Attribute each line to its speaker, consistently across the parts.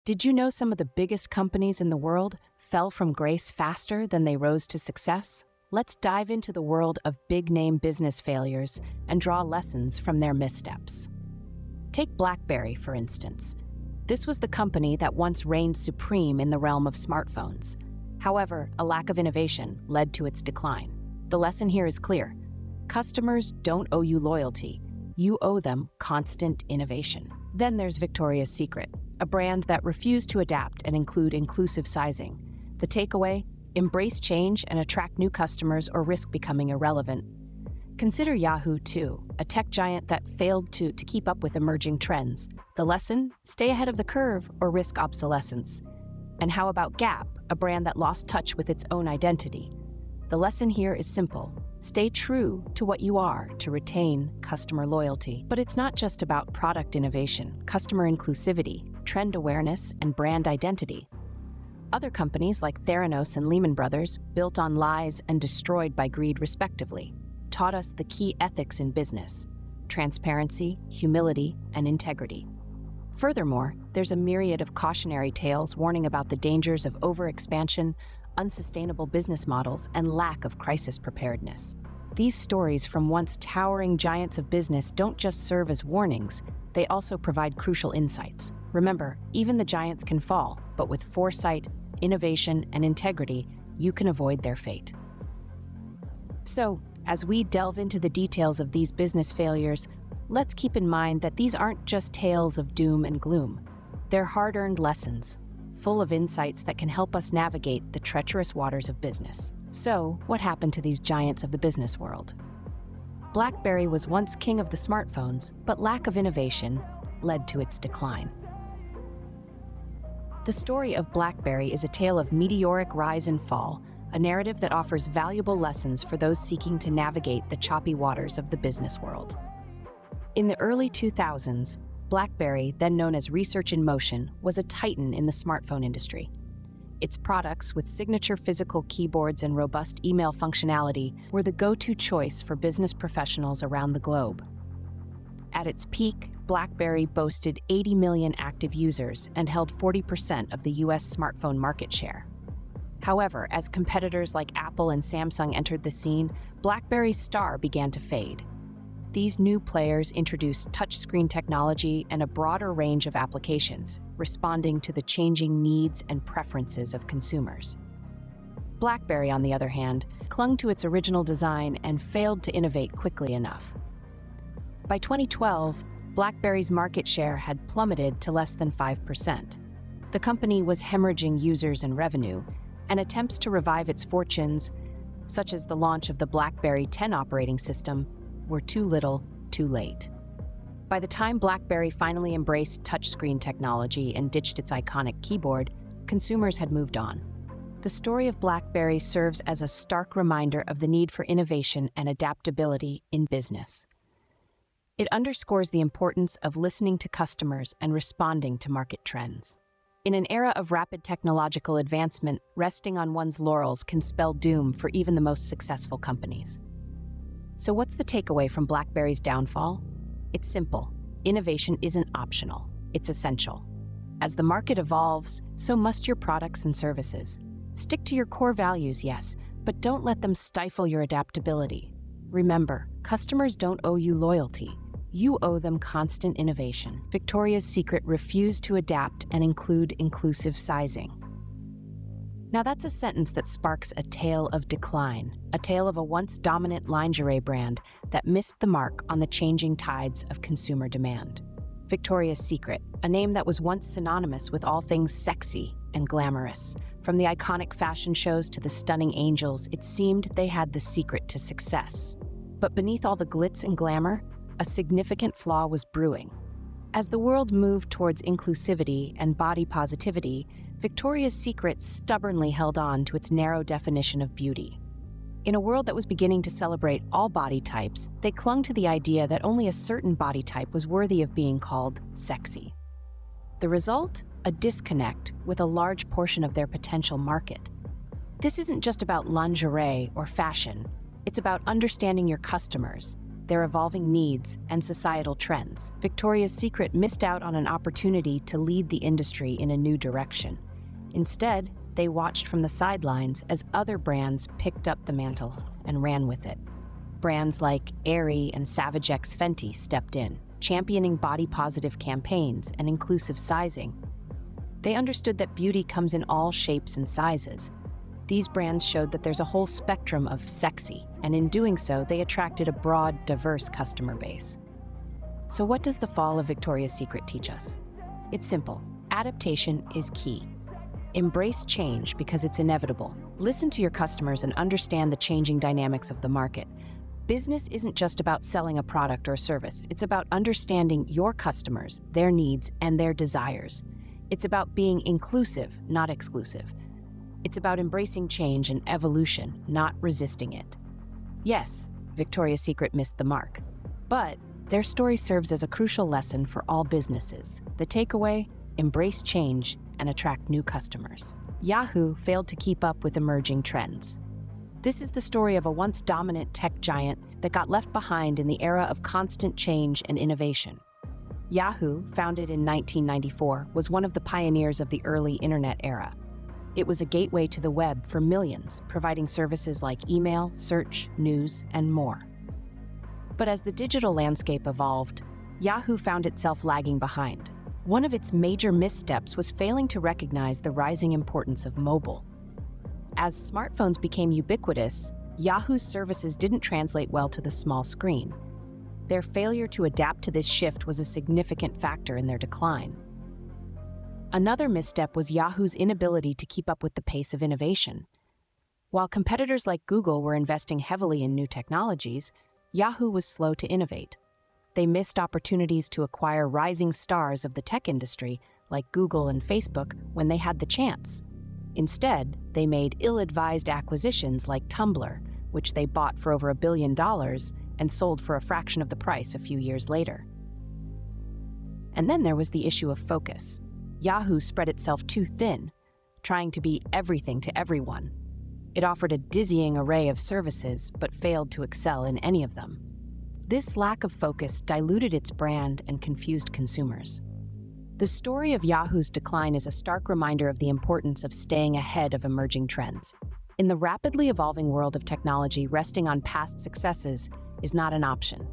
Speaker 1: Did you know some of the biggest companies in the world fell from grace faster than they rose to success? Let's dive into the world of big-name business failures and draw lessons from their missteps. Take BlackBerry, for instance. This was the company that once reigned supreme in the realm of smartphones. However, a lack of innovation led to its decline. The lesson here is clear. Customers don't owe you loyalty. You owe them constant innovation. Then there's Victoria's Secret, a brand that refused to adapt and include inclusive sizing. The takeaway? Embrace change and attract new customers or risk becoming irrelevant. Consider Yahoo, too, a tech giant that failed to keep up with emerging trends. The lesson? Stay ahead of the curve or risk obsolescence. And how about Gap, a brand that lost touch with its own identity? The lesson here is simple. Stay true to what you are to retain customer loyalty. But it's not just about product innovation, customer inclusivity, trend awareness, and brand identity. Other companies like Theranos and Lehman Brothers, built on lies and destroyed by greed respectively, taught us the key ethics in business: transparency, humility, and integrity. Furthermore, there's a myriad of cautionary tales warning about the dangers of overexpansion, unsustainable business models, and lack of crisis preparedness. These stories from once towering giants of business don't just serve as warnings, they also provide crucial insights. Remember, even the giants can fall, but with foresight, innovation, and integrity, you can avoid their fate. So, as we delve into the details of these business failures, let's keep in mind that these aren't just tales of doom and gloom. They're hard-earned lessons, full of insights that can help us navigate the treacherous waters of business. So, what happened to these giants of the business world? BlackBerry was once king of the smartphones, but lack of innovation led to its decline. The story of BlackBerry is a tale of meteoric rise and fall, a narrative that offers valuable lessons for those seeking to navigate the choppy waters of the business world. In the early 2000s, BlackBerry, then known as Research in Motion, was a titan in the smartphone industry. Its products, with signature physical keyboards and robust email functionality, were the go-to choice for business professionals around the globe. At its peak, BlackBerry boasted 80 million active users and held 40% of the US smartphone market share. However, as competitors like Apple and Samsung entered the scene, BlackBerry's star began to fade. These new players introduced touchscreen technology and a broader range of applications, responding to the changing needs and preferences of consumers. BlackBerry, on the other hand, clung to its original design and failed to innovate quickly enough. By 2012, BlackBerry's market share had plummeted to less than 5%. The company was hemorrhaging users and revenue, and attempts to revive its fortunes, such as the launch of the BlackBerry 10 operating system, were too little, too late. By the time BlackBerry finally embraced touchscreen technology and ditched its iconic keyboard, consumers had moved on. The story of BlackBerry serves as a stark reminder of the need for innovation and adaptability in business. It underscores the importance of listening to customers and responding to market trends. In an era of rapid technological advancement, resting on one's laurels can spell doom for even the most successful companies. So what's the takeaway from BlackBerry's downfall? It's simple. Innovation isn't optional. It's essential. As the market evolves, so must your products and services. Stick to your core values, yes, but don't let them stifle your adaptability. Remember, customers don't owe you loyalty. You owe them constant innovation. Victoria's Secret refused to adapt and include inclusive sizing. Now that's a sentence that sparks a tale of decline, a tale of a once dominant lingerie brand that missed the mark on the changing tides of consumer demand. Victoria's Secret, a name that was once synonymous with all things sexy and glamorous. From the iconic fashion shows to the stunning angels, it seemed they had the secret to success. But beneath all the glitz and glamour, a significant flaw was brewing. As the world moved towards inclusivity and body positivity, Victoria's Secret stubbornly held on to its narrow definition of beauty. In a world that was beginning to celebrate all body types, they clung to the idea that only a certain body type was worthy of being called sexy. The result? A disconnect with a large portion of their potential market. This isn't just about lingerie or fashion. It's about understanding your customers, their evolving needs, and societal trends. Victoria's Secret missed out on an opportunity to lead the industry in a new direction. Instead, they watched from the sidelines as other brands picked up the mantle and ran with it. Brands like Aerie and Savage X Fenty stepped in, championing body-positive campaigns and inclusive sizing. They understood that beauty comes in all shapes and sizes. These brands showed that there's a whole spectrum of sexy, and in doing so, they attracted a broad, diverse customer base. So what does the fall of Victoria's Secret teach us? It's simple. Adaptation is key. Embrace change because it's inevitable. Listen to your customers and understand the changing dynamics of the market. Business isn't just about selling a product or service. It's about understanding your customers, their needs, and their desires. It's about being inclusive, not exclusive. It's about embracing change and evolution, not resisting it. Yes, Victoria's Secret missed the mark, but their story serves as a crucial lesson for all businesses. The takeaway: embrace change and attract new customers. Yahoo failed to keep up with emerging trends. This is the story of a once dominant tech giant that got left behind in the era of constant change and innovation. Yahoo, founded in 1994, was one of the pioneers of the early internet era. It was a gateway to the web for millions, providing services like email, search, news, and more. But as the digital landscape evolved, Yahoo found itself lagging behind. One of its major missteps was failing to recognize the rising importance of mobile. As smartphones became ubiquitous, Yahoo's services didn't translate well to the small screen. Their failure to adapt to this shift was a significant factor in their decline. Another misstep was Yahoo's inability to keep up with the pace of innovation. While competitors like Google were investing heavily in new technologies, Yahoo was slow to innovate. They missed opportunities to acquire rising stars of the tech industry like Google and Facebook when they had the chance. Instead, they made ill-advised acquisitions like Tumblr, which they bought for over $1 billion and sold for a fraction of the price a few years later. And then there was the issue of focus. Yahoo spread itself too thin, trying to be everything to everyone. It offered a dizzying array of services, but failed to excel in any of them. This lack of focus diluted its brand and confused consumers. The story of Yahoo's decline is a stark reminder of the importance of staying ahead of emerging trends. In the rapidly evolving world of technology, resting on past successes is not an option.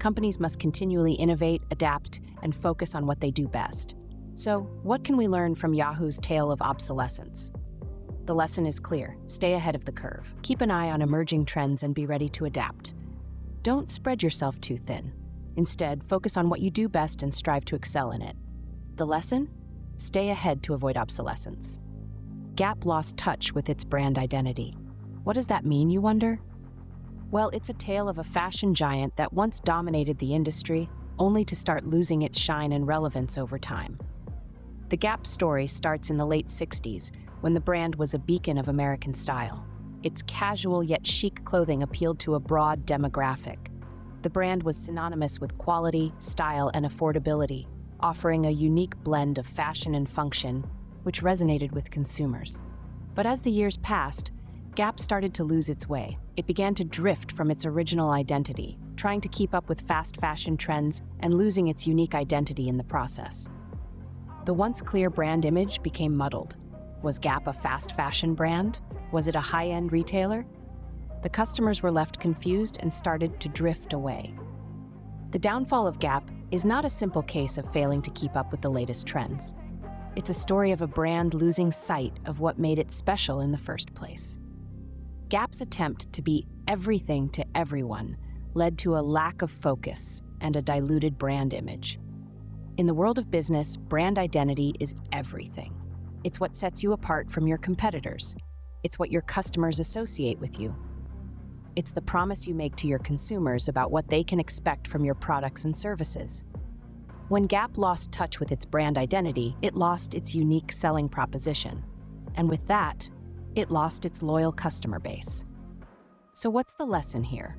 Speaker 1: Companies must continually innovate, adapt, and focus on what they do best. So, what can we learn from Yahoo's tale of obsolescence? The lesson is clear: stay ahead of the curve. Keep an eye on emerging trends and be ready to adapt. Don't spread yourself too thin. Instead, focus on what you do best and strive to excel in it. The lesson? Stay ahead to avoid obsolescence. Gap lost touch with its brand identity. What does that mean, you wonder? Well, it's a tale of a fashion giant that once dominated the industry, only to start losing its shine and relevance over time. The Gap story starts in the late 60s, when the brand was a beacon of American style. Its casual yet chic clothing appealed to a broad demographic. The brand was synonymous with quality, style, and affordability, offering a unique blend of fashion and function, which resonated with consumers. But as the years passed, Gap started to lose its way. It began to drift from its original identity, trying to keep up with fast fashion trends and losing its unique identity in the process. The once clear brand image became muddled. Was Gap a fast fashion brand? Was it a high-end retailer? The customers were left confused and started to drift away. The downfall of Gap is not a simple case of failing to keep up with the latest trends. It's a story of a brand losing sight of what made it special in the first place. Gap's attempt to be everything to everyone led to a lack of focus and a diluted brand image. In the world of business, brand identity is everything. It's what sets you apart from your competitors. It's what your customers associate with you. It's the promise you make to your consumers about what they can expect from your products and services. When Gap lost touch with its brand identity, it lost its unique selling proposition. And with that, it lost its loyal customer base. So what's the lesson here?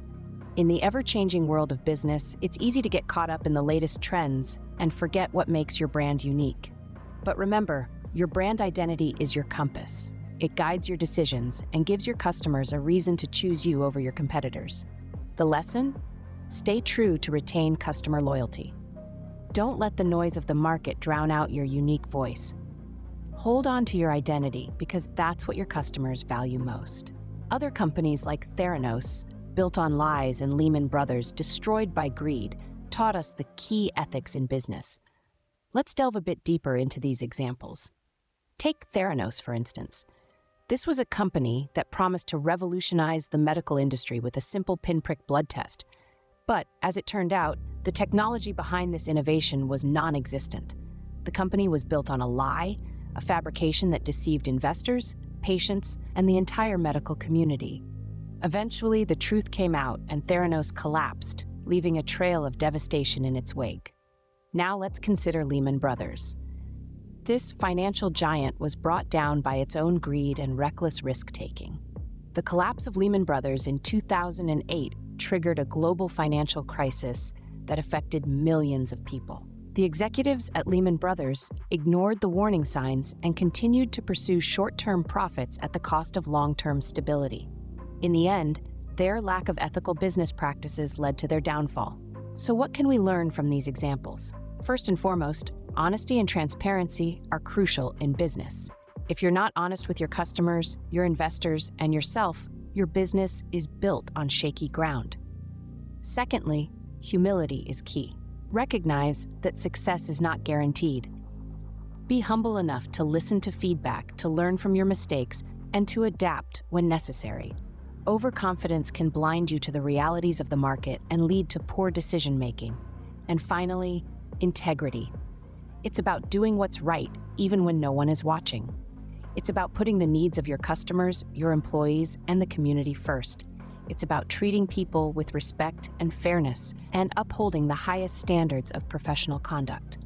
Speaker 1: In the ever-changing world of business, it's easy to get caught up in the latest trends and forget what makes your brand unique. But remember, your brand identity is your compass. It guides your decisions and gives your customers a reason to choose you over your competitors. The lesson? Stay true to retain customer loyalty. Don't let the noise of the market drown out your unique voice. Hold on to your identity because that's what your customers value most. Other companies like Theranos, built on lies, and Lehman Brothers, destroyed by greed, taught us the key ethics in business. Let's delve a bit deeper into these examples. Take Theranos, for instance. This was a company that promised to revolutionize the medical industry with a simple pinprick blood test. But, as it turned out, the technology behind this innovation was non-existent. The company was built on a lie, a fabrication that deceived investors, patients, and the entire medical community. Eventually, the truth came out and Theranos collapsed, leaving a trail of devastation in its wake. Now let's consider Lehman Brothers. This financial giant was brought down by its own greed and reckless risk-taking. The collapse of Lehman Brothers in 2008 triggered a global financial crisis that affected millions of people. The executives at Lehman Brothers ignored the warning signs and continued to pursue short-term profits at the cost of long-term stability. In the end, their lack of ethical business practices led to their downfall. So what can we learn from these examples? First and foremost, honesty and transparency are crucial in business. If you're not honest with your customers, your investors, and yourself, your business is built on shaky ground. Secondly, humility is key. Recognize that success is not guaranteed. Be humble enough to listen to feedback, to learn from your mistakes, and to adapt when necessary. Overconfidence can blind you to the realities of the market and lead to poor decision-making. And finally, integrity. It's about doing what's right, even when no one is watching. It's about putting the needs of your customers, your employees, and the community first. It's about treating people with respect and fairness and upholding the highest standards of professional conduct.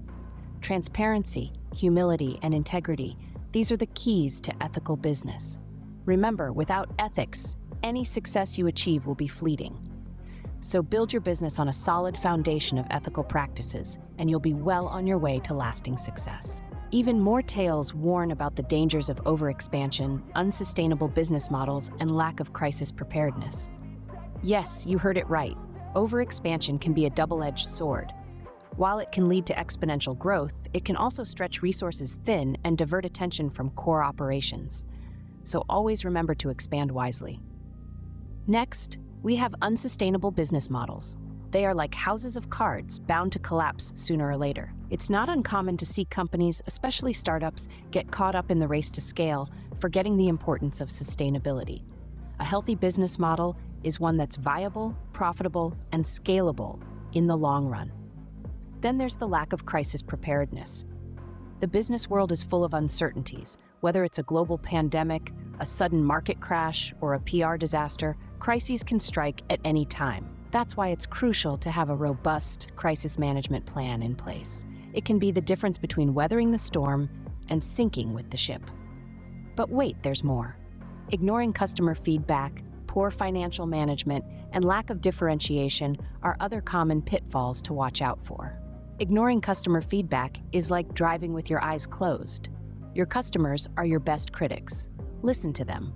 Speaker 1: Transparency, humility, and integrity, these are the keys to ethical business. Remember, without ethics, any success you achieve will be fleeting. So build your business on a solid foundation of ethical practices, and you'll be well on your way to lasting success. Even more tales warn about the dangers of overexpansion, unsustainable business models, and lack of crisis preparedness. Yes, you heard it right. Overexpansion can be a double-edged sword. While it can lead to exponential growth, it can also stretch resources thin and divert attention from core operations. So always remember to expand wisely. Next, we have unsustainable business models. They are like houses of cards, bound to collapse sooner or later. It's not uncommon to see companies, especially startups, get caught up in the race to scale, forgetting the importance of sustainability. A healthy business model is one that's viable, profitable, and scalable in the long run. Then there's the lack of crisis preparedness. The business world is full of uncertainties. Whether it's a global pandemic, a sudden market crash, or a PR disaster, crises can strike at any time. That's why it's crucial to have a robust crisis management plan in place. It can be the difference between weathering the storm and sinking with the ship. But wait, there's more. Ignoring customer feedback, poor financial management, and lack of differentiation are other common pitfalls to watch out for. Ignoring customer feedback is like driving with your eyes closed. Your customers are your best critics. Listen to them.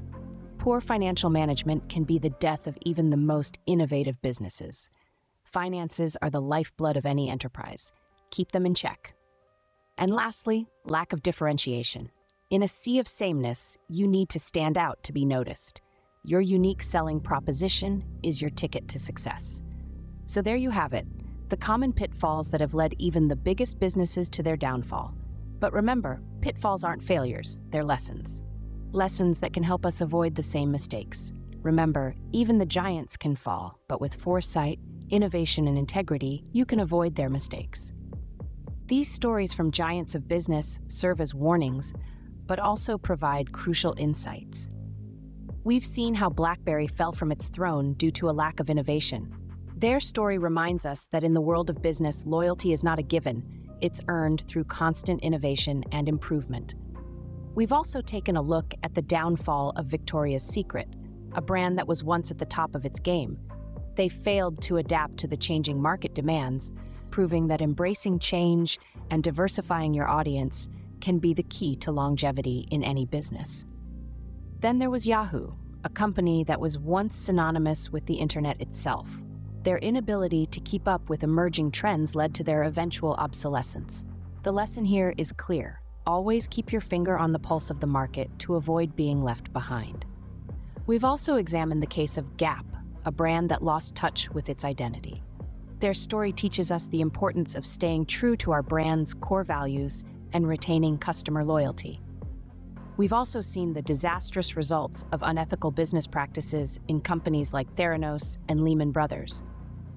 Speaker 1: Poor financial management can be the death of even the most innovative businesses. Finances are the lifeblood of any enterprise. Keep them in check. And lastly, lack of differentiation. In a sea of sameness, you need to stand out to be noticed. Your unique selling proposition is your ticket to success. So there you have it, the common pitfalls that have led even the biggest businesses to their downfall. But remember, pitfalls aren't failures, they're lessons. Lessons that can help us avoid the same mistakes. Remember, even the giants can fall, but with foresight, innovation, and integrity, you can avoid their mistakes. These stories from giants of business serve as warnings, but also provide crucial insights. We've seen how BlackBerry fell from its throne due to a lack of innovation. Their story reminds us that in the world of business, loyalty is not a given. It's earned through constant innovation and improvement. We've also taken a look at the downfall of Victoria's Secret, a brand that was once at the top of its game. They failed to adapt to the changing market demands, proving that embracing change and diversifying your audience can be the key to longevity in any business. Then there was Yahoo, a company that was once synonymous with the internet itself. Their inability to keep up with emerging trends led to their eventual obsolescence. The lesson here is clear. Always keep your finger on the pulse of the market to avoid being left behind. We've also examined the case of Gap, a brand that lost touch with its identity. Their story teaches us the importance of staying true to our brand's core values and retaining customer loyalty. We've also seen the disastrous results of unethical business practices in companies like Theranos and Lehman Brothers.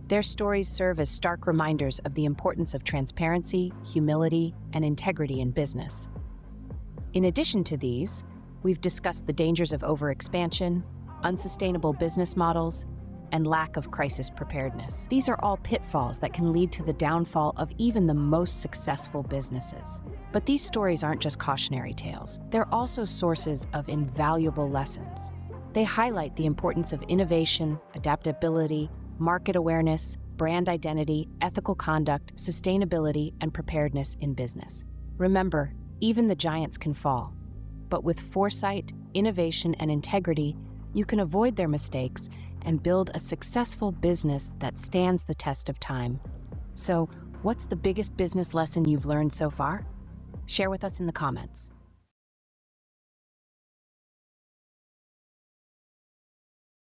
Speaker 1: Their stories serve as stark reminders of the importance of transparency, humility, and integrity in business. In addition to these, we've discussed the dangers of overexpansion, unsustainable business models, and lack of crisis preparedness. These are all pitfalls that can lead to the downfall of even the most successful businesses. But these stories aren't just cautionary tales. They're also sources of invaluable lessons. They highlight the importance of innovation, adaptability, market awareness, brand identity, ethical conduct, sustainability, and preparedness in business. Remember, even the giants can fall. But with foresight, innovation, and integrity, you can avoid their mistakes and build a successful business that stands the test of time. So, what's the biggest business lesson you've learned so far? Share with us in the comments.